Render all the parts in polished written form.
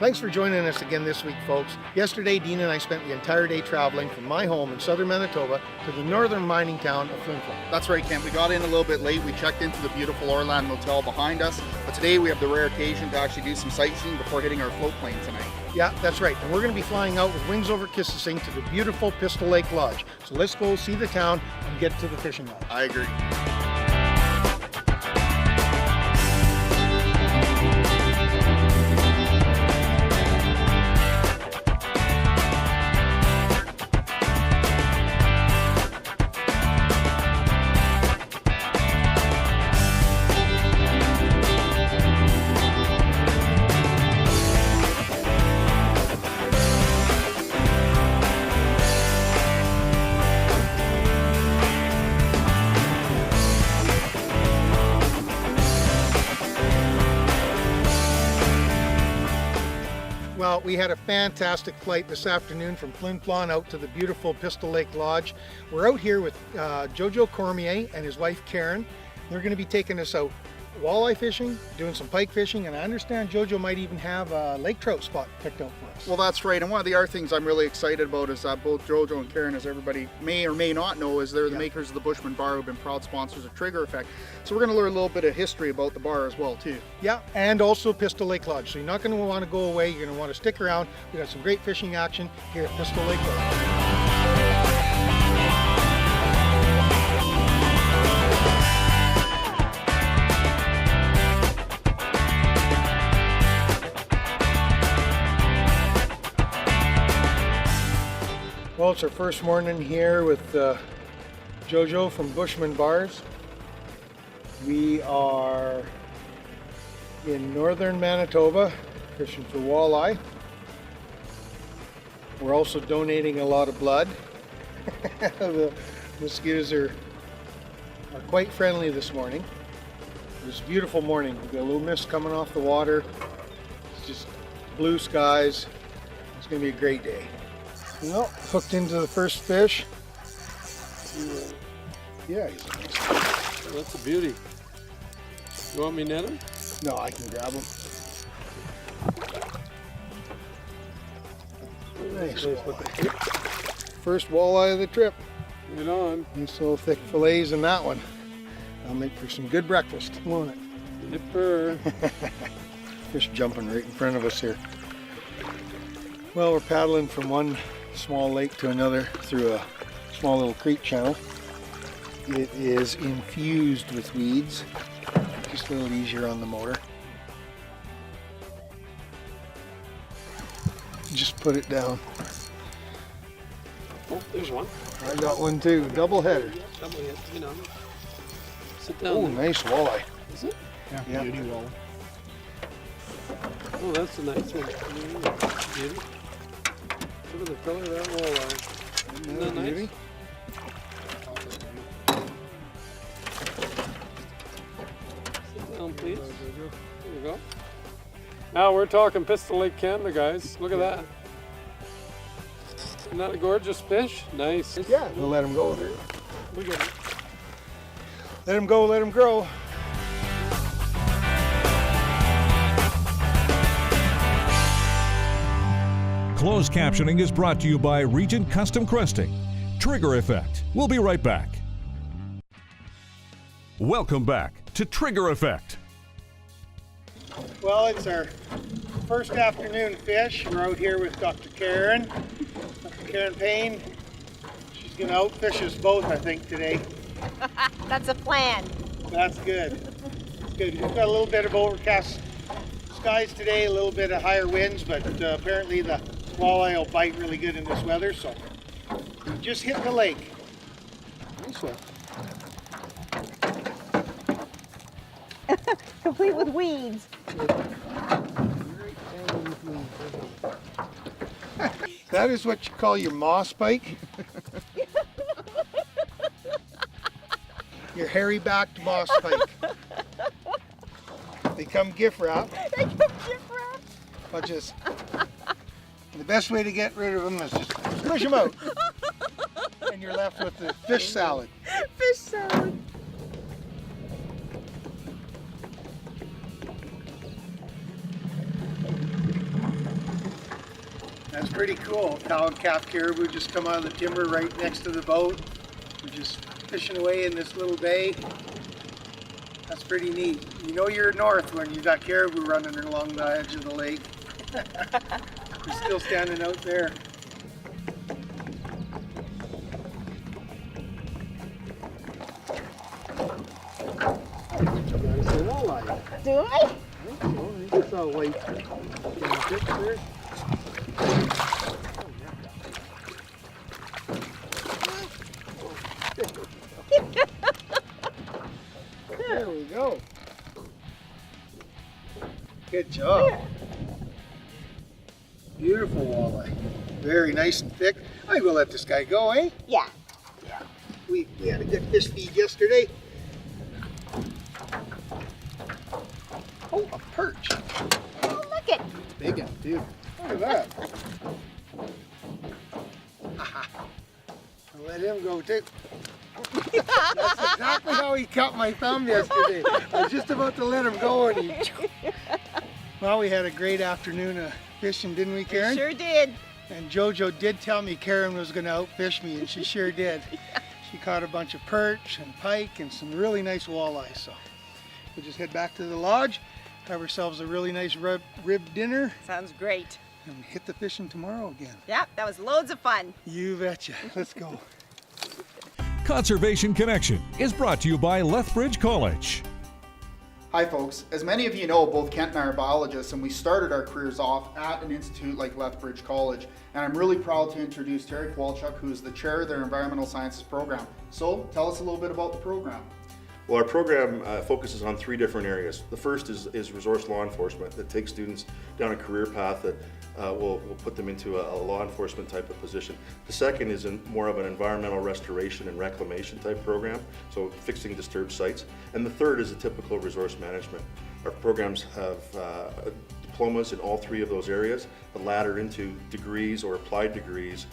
Thanks for joining us again this week, folks. Yesterday, Dean and I spent the entire day traveling from my home in southern Manitoba to the northern mining town of Flin Flon. That's right, Kent. We got in a little bit late. We checked into the beautiful Orland Motel behind us, but today we have the rare occasion to actually do some sightseeing before hitting our float plane tonight. Yeah, that's right. And we're going to be flying out with wings over Kississing to the beautiful Pistol Lake Lodge. So let's go see the town and get to the fishing lodge. I agree. Well, we had a fantastic flight this afternoon from Flin Flon out to the beautiful Pistol Lake Lodge. We're out here with JoJo Cormier and his wife Karen. They're going to be taking us out walleye fishing, doing some pike fishing, and I understand JoJo might even have a lake trout spot picked out for us. Well, that's right. And one of the other things I'm really excited about is that both JoJo and Karen, as everybody may or may not know, is they're the makers of the Bushman Bar, who've been proud sponsors of Trigger Effect. So we're going to learn a little bit of history about the bar as well, too. Yeah, and also Pistol Lake Lodge. So you're not going to want to go away. You're going to want to stick around. We got some great fishing action here at Pistol Lake Lodge. Well, it's our first morning here with JoJo from Bushman Bars. We are in northern Manitoba fishing for walleye. We're also donating a lot of blood. The mosquitoes are quite friendly this morning. It's a beautiful morning. We've got a little mist coming off the water. It's just blue skies. It's going to be a great day. Well, hooked into the first fish. Yeah, he's a nice one. Oh, that's a beauty. You want me to net him? No, I can grab him. Nice walleye. First walleye of the trip. Get on. Nice little thick fillets in that one. That'll make for some good breakfast, won't it? Nipper. Fish jumping right in front of us here. Well, we're paddling from one small lake to another through a small little creek channel. It is infused with weeds, just a little easier on the motor. Just put it down. Oh, there's one. I got one too, double header. Double hit, you know. Sit down. Oh, there. nice walleye. Is it? Yeah. Beauty walleye. Oh, that's a nice one. Beauty. Look at the color of that walleye. Isn't that nice? Beauty. Sit down, please. There you go. Now we're talking Pistol Lake, Canada, guys. Look at that. Isn't that a gorgeous fish? Nice. Yeah, we'll let him go there. Look at him. Let him go, let him grow. Closed captioning is brought to you by Regent Custom Cresting. Trigger Effect. We'll be right back. Welcome back to Trigger Effect. Well, it's our first afternoon fish. We're out here with Dr. Karen. Dr. Karen Payne. She's going to outfish us both, I think, today. That's a plan. That's good. That's good. We've got a little bit of overcast skies today, a little bit of higher winds, but apparently the walleye will bite really good in this weather, so we just hit the lake. Nice one. Complete with weeds. That is what you call your moss pike? Your hairy-backed moss pike. They come gift wrapped. They come gift wrapped. But just the best way to get rid of them is just push them out, and you're left with the fish salad. Fish salad. pretty cool. Cow and calf caribou just come out of the timber right next to the boat. We're just fishing away in this little bay. That's pretty neat. You know you're north when you've got caribou running along the edge of the lake. We're still standing out there. There's a walleye. Do I? Oh, it's all white. There. There we go. Good job. Beautiful walleye. Very nice and thick. I will let this guy go, eh? Yeah. Yeah. We had a good fish feed yesterday. Oh, a perch. Oh, look it. Big one, too. Look at that. I'll let him go, too. That's exactly how he cut my thumb yesterday. I was just about to let him go and he... Well, we had a great afternoon of fishing, didn't we, Karen? Sure did. And JoJo did tell me Karen was going to outfish me, and she sure did. She caught a bunch of perch and pike and some really nice walleye. So we'll just head back to the lodge, have ourselves a really nice rib dinner, Sounds great. and hit the fishing tomorrow again. Yeah, that was loads of fun. You betcha. Let's go. Conservation Connection is brought to you by Lethbridge College. Hi folks, as many of you know, both Kent and I are biologists, and we started our careers off at an institute like Lethbridge College. And I'm really proud to introduce Terry Kowalchuk, who is the chair of their environmental sciences program. So tell us a little bit about the program. Well, our program focuses on three different areas. The first is resource law enforcement that takes students down a career path that will put them into a law enforcement type of position. The second is more of an environmental restoration and reclamation type program, so fixing disturbed sites. And the third is a typical resource management. Our programs have diplomas in all three of those areas, the latter into degrees or applied degrees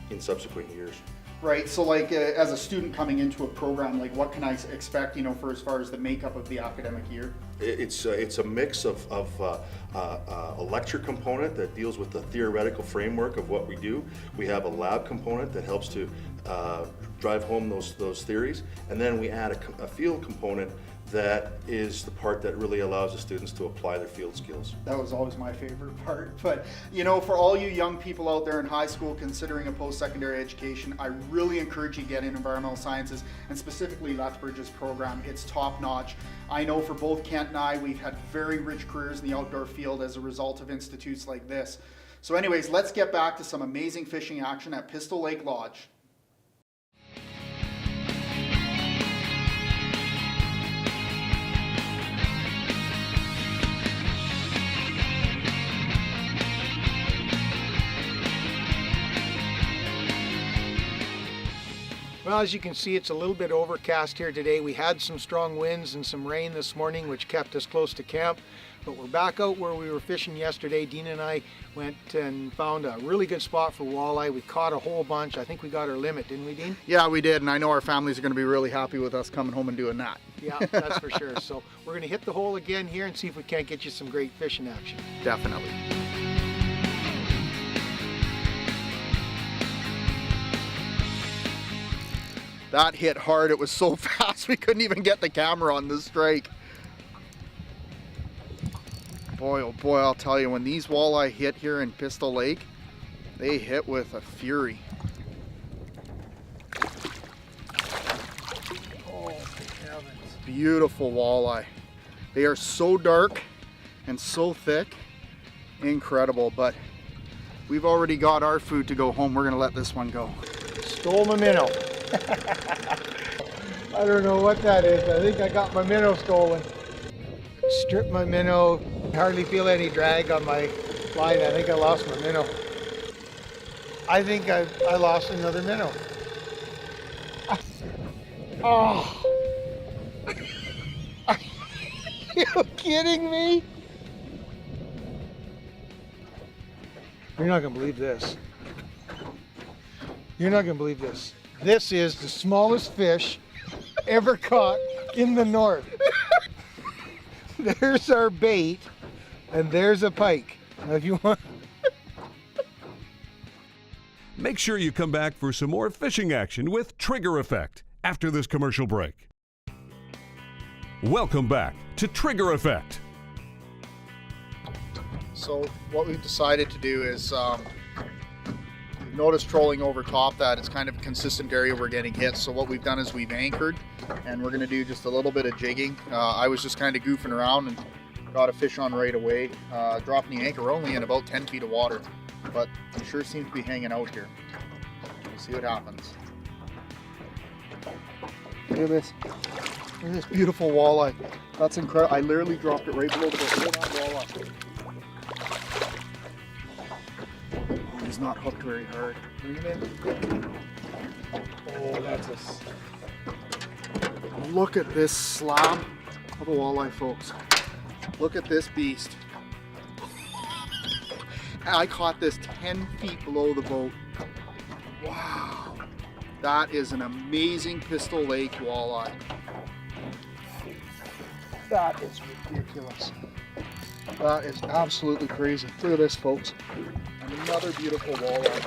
in subsequent years. Right, so like as a student coming into a program, like what can I expect, you know, for as far as the makeup of the academic year? It's a mix of a lecture component that deals with the theoretical framework of what we do. We have a lab component that helps to drive home those theories, and then we add a field component that is the part that really allows the students to apply their field skills. That was always my favorite part. But you know, for all you young people out there in high school considering a post-secondary education, I really encourage you to get in environmental sciences, and specifically Lethbridge's program. It's top notch. I know for both Kent and I, we've had very rich careers in the outdoor field as a result of institutes like this. So anyways, let's get back to some amazing fishing action at Pistol Lake Lodge. Well, as you can see, it's a little bit overcast here today. We had some strong winds and some rain this morning, which kept us close to camp. But we're back out where we were fishing yesterday. Dean and I went and found a really good spot for walleye. We caught a whole bunch. I think we got our limit, didn't we, Dean? Yeah, we did, and I know our families are going to be really happy with us coming home and doing that. Yeah, that's for sure. So we're going to hit the hole again here and see if we can't get you some great fishing action. Definitely. That hit hard. It was so fast we couldn't even get the camera on this strike. Boy, oh boy, I'll tell you, when these walleye hit here in Pistol Lake, they hit with a fury. Oh, heavens. Beautiful walleye. They are so dark and so thick. Incredible, but we've already got our food to go home. We're gonna let this one go. Stole my minnow. I don't know what that is. I think I got my minnow stolen. Stripped my minnow. Hardly feel any drag on my line. I think I lost my minnow. I think I lost another minnow. Oh. Are you kidding me? You're not gonna believe this. You're not gonna believe this. This is the smallest fish ever caught in the north. There's our bait, and there's a pike. Now if you want, Make sure you come back for some more fishing action with Trigger Effect after this commercial break. Welcome back to Trigger Effect. So what we've decided to do is, we've noticed trolling over top that it's kind of a consistent area we're getting hit. So what we've done is we've anchored, and we're going to do just a little bit of jigging. I was just kind of goofing around and got a fish on right away. Dropping the anchor, we're only in about 10 feet of water, but it sure seems to be hanging out here. We'll see what happens. Look at this. Look at this beautiful walleye. That's incredible. I literally dropped it right below the boat. Look at that walleye. Oh, he's not hooked very hard. Bring him in. Oh, that's a... Look at this slab of a walleye, folks. Look at this beast. I caught this 10 feet below the boat. Wow. That is an amazing Pistol Lake walleye. That is ridiculous. That is absolutely crazy. Look at this, folks. Another beautiful walleye.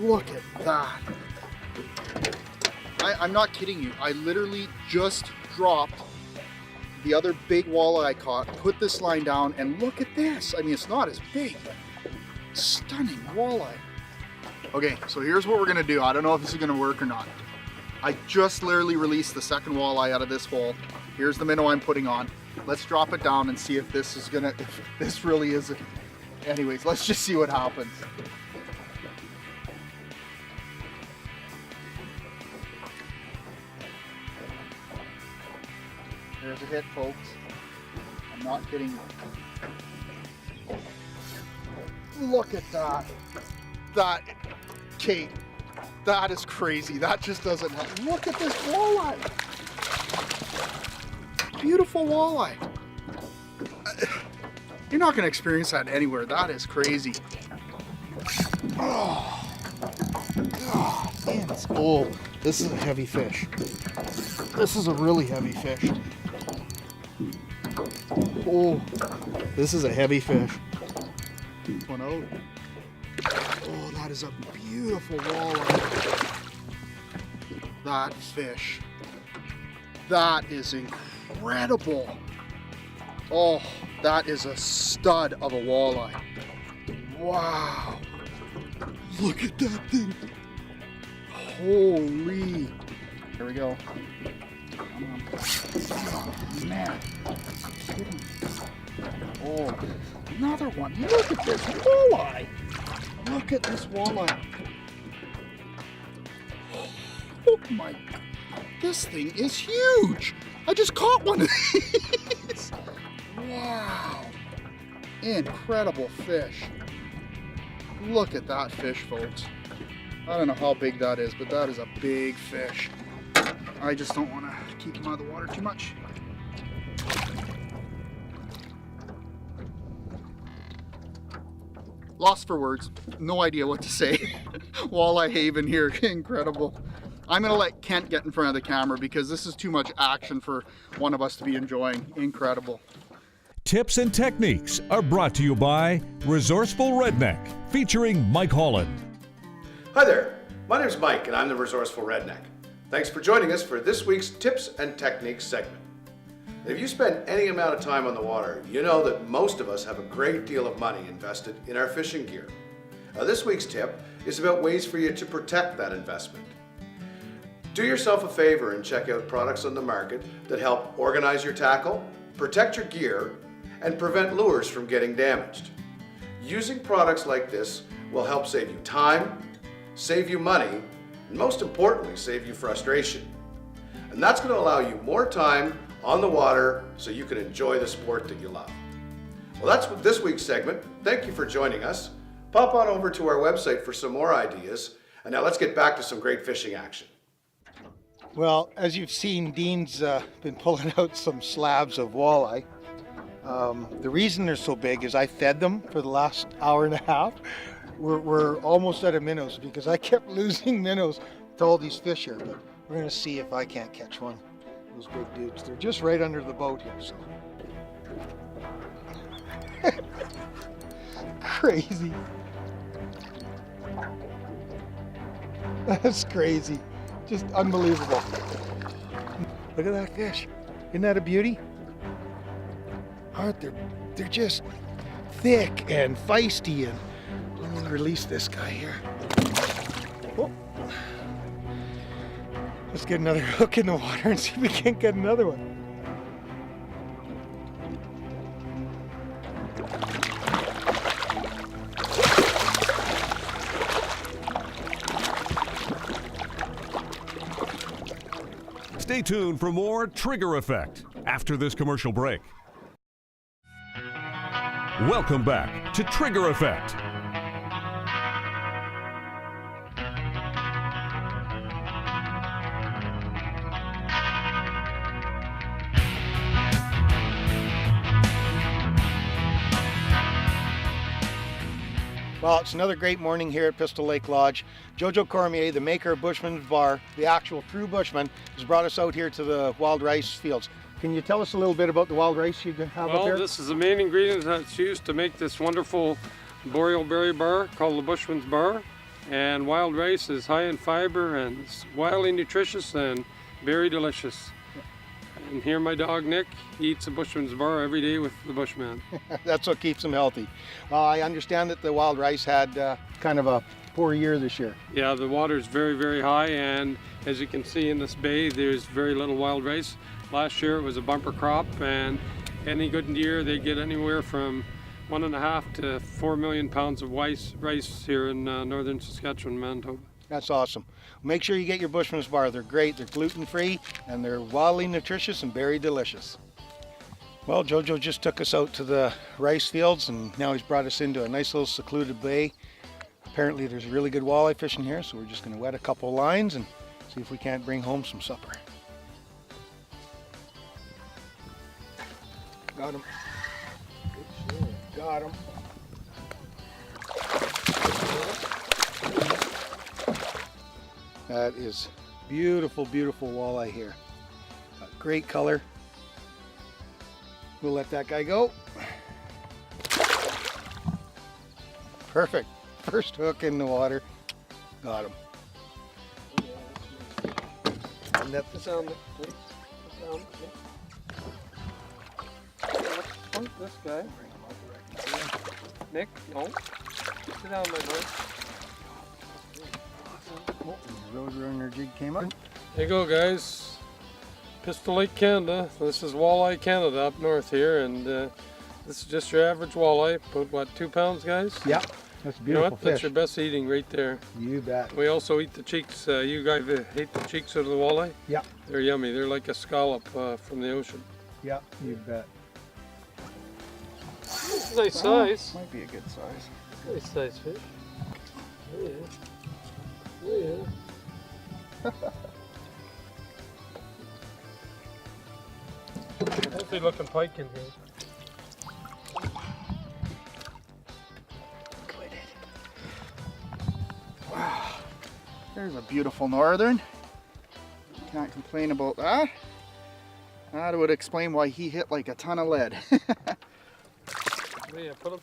Look at that. I'm not kidding you. I literally just dropped the other big walleye I caught, put this line down, and look at this. I mean, it's not as big, but stunning walleye. Okay, so here's what we're gonna do. I don't know if this is gonna work or not. I just literally released the second walleye out of this hole. Here's the minnow I'm putting on. Let's drop it down and see if this is gonna, if this really is it. Anyways, let's just see what happens. There's a hit, folks. I'm not kidding you. Look at that. That, Kate, that is crazy. That just doesn't happen. Look at this walleye. Beautiful walleye. You're not going to experience that anywhere. That is crazy. Oh, man, it's old. This is a heavy fish. This is a really heavy fish. Oh, this is a heavy fish. One out. Oh, that is a beautiful walleye. That fish. That is incredible. Oh, that is a stud of a walleye. Wow. Look at that thing. Holy. Here we go. Come on. Oh, man. Oh, another one. Look at this walleye. Look at this walleye. Oh my, this thing is huge. I just caught one of these. Wow. Incredible fish. Look at that fish, folks. I don't know how big that is, but that is a big fish. I just don't want to keep him out of the water too much. Lost for words. No idea what to say. Walleye haven here. Incredible. I'm going to let Kent get in front of the camera because this is too much action for one of us to be enjoying. Incredible. Tips and techniques are brought to you by Resourceful Redneck, featuring Mike Holland. Hi there, my name's Mike and I'm the Resourceful Redneck. Thanks for joining us for this week's Tips and Techniques segment. If you spend any amount of time on the water, you know that most of us have a great deal of money invested in our fishing gear. This week's tip is about ways for you to protect that investment. Do yourself a favor and check out products on the market that help organize your tackle, protect your gear, and prevent lures from getting damaged. Using products like this will help save you time, save you money, and most importantly, save you frustration. And that's going to allow you more time on the water so you can enjoy the sport that you love. Well, that's what this week's segment. Thank you for joining us. Pop on over to our website for some more ideas. And now let's get back to some great fishing action. Well, as you've seen, Dean's been pulling out some slabs of walleye. The reason they're so big is I fed them for the last hour and a half. We're almost out of minnows because I kept losing minnows to all these fish here, but we're going to see if I can't catch one. Those big dudes. They're just right under the boat here, so. crazy. That's crazy. Just unbelievable. Look at that fish. Isn't that a beauty? Aren't they? They're just thick and feisty. And let me release this guy here. Oh. Let's get another hook in the water and see if we can't get another one. Stay tuned for more Trigger Effect after this commercial break. Welcome back to Trigger Effect. Well, it's another great morning here at Pistol Lake Lodge. JoJo Cormier, the maker of Bushman Bar, the actual true Bushman, has brought us out here to the wild rice fields. Can you tell us a little bit about the wild rice you have up here? Well, this is the main ingredient that's used to make this wonderful boreal berry bar called the Bushman's Bar. And wild rice is high in fiber and it's wildly nutritious and very delicious. And here my dog Nick eats a Bushman's Bar every day with the Bushman. That's what keeps him healthy. I understand that the wild rice had kind of a poor year this year. Yeah, the water is very, very high, and as you can see in this bay, there's very little wild rice. Last year it was a bumper crop, and any good year they get anywhere from 1.5 to 4 million pounds of rice here in northern Saskatchewan, Manitoba. That's awesome. Make sure you get your Bushman's Bar. They're great, they're gluten-free, and they're wildly nutritious and very delicious. Well, JoJo just took us out to the rice fields, and now he's brought us into a nice little secluded bay. Apparently there's really good walleye fishing here, so we're just going to wet a couple lines and see if we can't bring home some supper. Got him. Good shit. Got him. That is beautiful, beautiful walleye here. Great color. We'll let that guy go. Perfect. First hook in the water. Got him. Net this down, please. Down. This guy. Nick, no. Sit down, my boy. Oh, the Roadrunner jig came up. There you go, guys. Pistol Lake, Canada. This is Walleye Canada up north here, and this is just your average walleye. About what, 2 pounds, guys? Yeah, that's a You know beautiful what? That's fish. your best eating right there. You bet. We also eat the cheeks. You guys hate the cheeks of the walleye? Yeah, They're yummy. They're like a scallop from the ocean. yeah, you bet. It's a nice size. Might be a good size. Nice size fish. Oh yeah. Oh yeah. Healthy looking pike in here. Wow. There's a beautiful northern. Can't complain about that. That would explain why he hit like a ton of lead. Oh yeah, put 'em.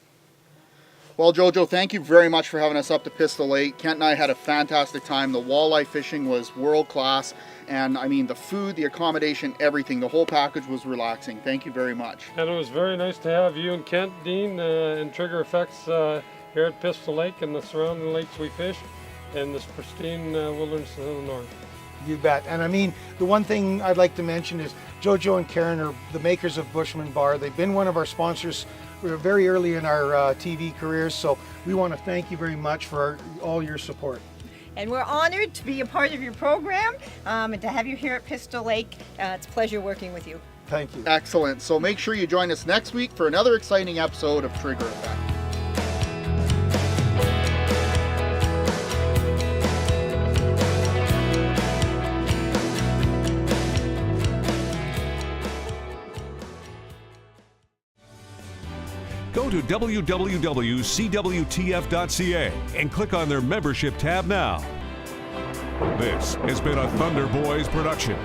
Well, JoJo, thank you very much for having us up to Pistol Lake. Kent and I had a fantastic time. The walleye fishing was world class. And I mean, the food, the accommodation, everything, the whole package was relaxing. Thank you very much. And it was very nice to have you and Kent, Dean, and Trigger Effects here at Pistol Lake and the surrounding lakes we fish, and this pristine wilderness in the north. You bet. And I mean, the one thing I'd like to mention is JoJo and Karen are the makers of Bushman Bar. They've been one of our sponsors very early in our TV careers, so we want to thank you very much for all your support. And we're honored to be a part of your program and to have you here at Pistol Lake. It's a pleasure working with you. Thank you. Excellent. So make sure you join us next week for another exciting episode of Trigger Effect. Go to www.cwtf.ca and click on their membership tab now. This has been a Thunder Boys production.